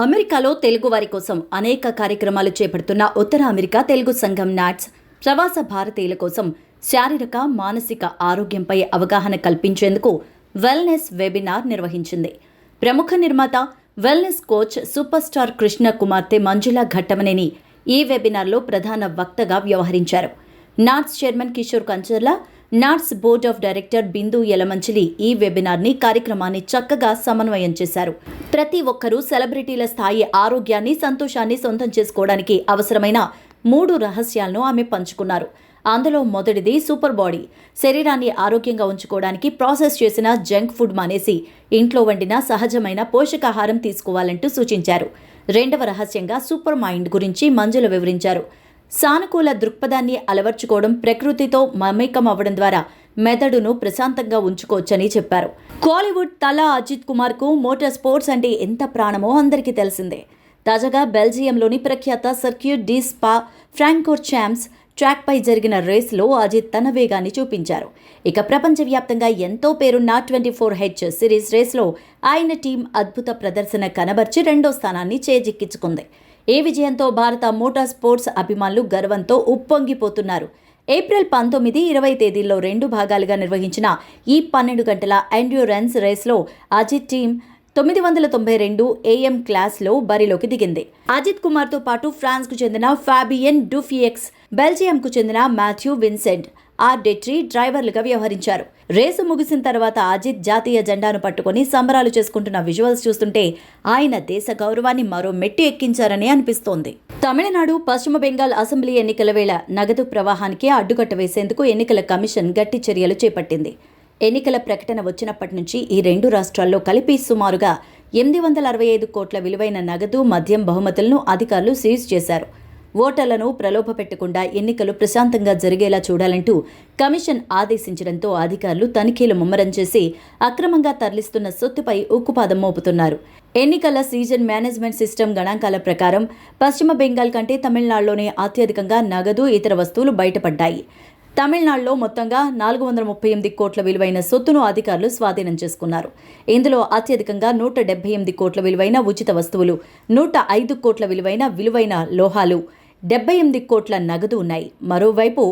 అమెరికాలో తెలుగు వారి కోసం అనేక కార్యక్రమాలు చేపడుతున్న ఉత్తర అమెరికా తెలుగు సంఘం నాట్స్ ప్రవాస భారతీయుల కోసం శారీరక మానసిక ఆరోగ్యంపై అవగాహన కల్పించేందుకు వెల్నెస్ వెబినార్ నిర్వహించింది. ప్రముఖ నిర్మాత, wellness coach, super star Krishna కుమార్తె మంజుల ఘట్టమనేని ఈ వెబినార్లో ప్రధాన వక్తగా వ్యవహరించారు. NATS chairman Kishore Kancharla, NATS board of director Bindu Yalamanchili ఈ వెబినార్ని కార్యక్రమాన్ని చక్కగా సమన్వయం చేశారు. ప్రతి ఒక్కరూ సెలబ్రిటీల స్థాయి ఆరోగ్యాన్ని, సంతోషాన్ని సొంతం చేసుకోవడానికి అవసరమైన 3 రహస్యాలను ఆమె పంచుకున్నారు. అందులో మొదటిది సూపర్ బాడీ. శరీరాన్ని ఆరోగ్యంగా ఉంచుకోవడానికి ప్రాసెస్ చేసిన జంక్ ఫుడ్ మానేసి ఇంట్లో వండిన సహజమైన పోషకాహారం తీసుకోవాలంటూ సూచించారు. రెండవ రహస్యంగా సూపర్ మైండ్ గురించి మంజుల వివరించారు. సానుకూల దృక్పథాన్ని అలవర్చుకోవడం, ప్రకృతితో మమేకం అవ్వడం ద్వారా మెదడును ప్రశాంతంగా ఉంచుకోవచ్చని చెప్పారు. కోలీవుడ్ తల అజిత్ కుమార్కు మోటార్ స్పోర్ట్స్ అంటే ఎంత ప్రాణమో అందరికీ తెలిసిందే. తాజాగా బెల్జియంలోని ప్రఖ్యాత సర్క్యూట్ డి స్పా ఫ్రాంకోర్చాంప్స్ ట్రాక్పై జరిగిన రేసులో అజిత్ తన వేగాన్ని చూపించారు. ఇక ప్రపంచవ్యాప్తంగా ఎంతో పేరున్న 24H సిరీస్ రేస్లో ఆయన టీం అద్భుత ప్రదర్శన కనబర్చి 2వ స్థానాన్ని చేజిక్కించుకుంది. ఈ విజయంతో భారత మోటార్ స్పోర్ట్స్ అభిమానులు గర్వంతో ఉప్పొంగిపోతున్నారు. ఏప్రిల్ 19, 20 తేదీల్లో 2 భాగాలుగా నిర్వహించిన ఈ 12 గంటల ఎండ్యూరెన్స్ రేస్లో అజిత్ టీం 992 AM క్లాస్లో బరిలోకి దిగింది. అజిత్ కుమార్తో పాటు ఫ్రాన్స్కు చెందిన ఫాబియన్ డూఫియెక్స్, బెల్జియంకు చెందిన మాథ్యూ విన్సెంట్ ఆర్డెట్రీ డ్రైవర్లుగా వ్యవహరించారు. రేసు ముగిసిన తర్వాత అజిత్ జాతీయ జెండాను పట్టుకుని సంబరాలు చేసుకుంటున్న విజువల్స్ చూస్తుంటే ఆయన దేశ గౌరవాన్ని మరో మెట్టు ఎక్కించారని అనిపిస్తోంది. తమిళనాడు, పశ్చిమ బెంగాల్ అసెంబ్లీ ఎన్నికల వేళ నగదు ప్రవాహానికి అడ్డుకట్ట వేసేందుకు ఎన్నికల కమిషన్ గట్టి చర్యలు చేపట్టింది. ఎన్నికల ప్రకటన వచ్చినప్పటి నుంచి ఈ 2 రాష్ట్రాల్లో కలిపి సుమారుగా 865 కోట్ల విలువైన నగదు, మద్యం బహుమతులను అధికారులు సీజ్ చేశారు. ఓటర్లను ప్రలోభపెట్టకుండా ఎన్నికలు ప్రశాంతంగా జరిగేలా చూడాలంటూ కమిషన్ ఆదేశించడంతో అధికారులు తనిఖీలు ముమ్మరం చేసి అక్రమంగా తరలిస్తున్న సొత్తుపై ఉక్కుపాదం మోపుతున్నారు. ఎన్నికల సీజన్ మేనేజ్మెంట్ సిస్టమ్ గణాంకాల ప్రకారం పశ్చిమ బెంగాల్ కంటే తమిళనాడులోనే అత్యధికంగా నగదు, ఇతర వస్తువులు బయటపడ్డాయి. తమిళనాడులో మొత్తంగా 438 కోట్ల విలువైన సొత్తును అధికారులు స్వాధీనం చేసుకున్నారు. ఇందులో అత్యధికంగా 178 కోట్ల విలువైన ఉచిత వస్తువులు, 105 కోట్ల విలువైన లోహాలు, 78 కోట్ల నగదు ఉన్నాయి. మరోవైపు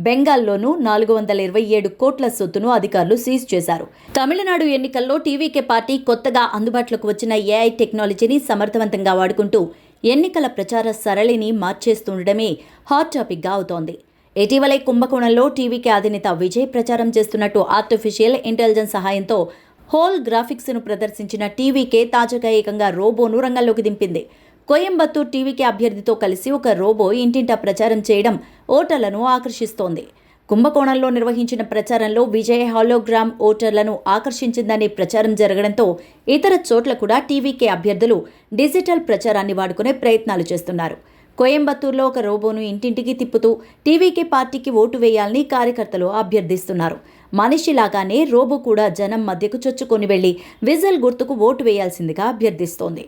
బెంగాల్లోనూ 427 కోట్ల సొత్తును అధికారులు సీజ్ చేశారు. తమిళనాడు ఎన్నికల్లో టీవీకే పార్టీ కొత్తగా అందుబాటులోకి వచ్చిన AI టెక్నాలజీని సమర్థవంతంగా వాడుకుంటూ ఎన్నికల ప్రచార సరళిని మార్చేస్తుండడమే హాట్ టాపిక్గా అవుతోంది. ఇటీవలే కుంభకోణంలో టీవీకే అధినేత విజయ్ ప్రచారం చేస్తున్నట్టు ఆర్టిఫిషియల్ ఇంటెలిజెన్స్ సహాయంతో హోల్ గ్రాఫిక్స్ను ప్రదర్శించిన టీవీకే తాజాగా ఏకంగా రోబోను రంగంలోకి దింపింది. కోయంబత్తూర్ టీవీకే అభ్యర్థితో కలిసి ఒక రోబో ఇంటింటా ప్రచారం చేయడం ఓటర్లను ఆకర్షిస్తోంది. కుంభకోణంలో నిర్వహించిన ప్రచారంలో విజయ్ హాలోగ్రామ్ ఓటర్లను ఆకర్షించిందనే ప్రచారం జరగడంతో ఇతర చోట్ల కూడా టీవీకే అభ్యర్థులు డిజిటల్ ప్రచారాన్ని వాడుకునే ప్రయత్నాలు చేస్తున్నారు. కోయంబత్తూర్లో ఒక రోబోను ఇంటింటికి తిప్పుతూ టీవీకే పార్టీకి ఓటు వేయాలని కార్యకర్తలు అభ్యర్థిస్తున్నారు. మనిషిలాగానే రోబో కూడా జనం మధ్యకు చొచ్చుకొని వెళ్లి విజిల్ గుర్తుకు ఓటు వేయాల్సిందిగా అభ్యర్థిస్తోంది.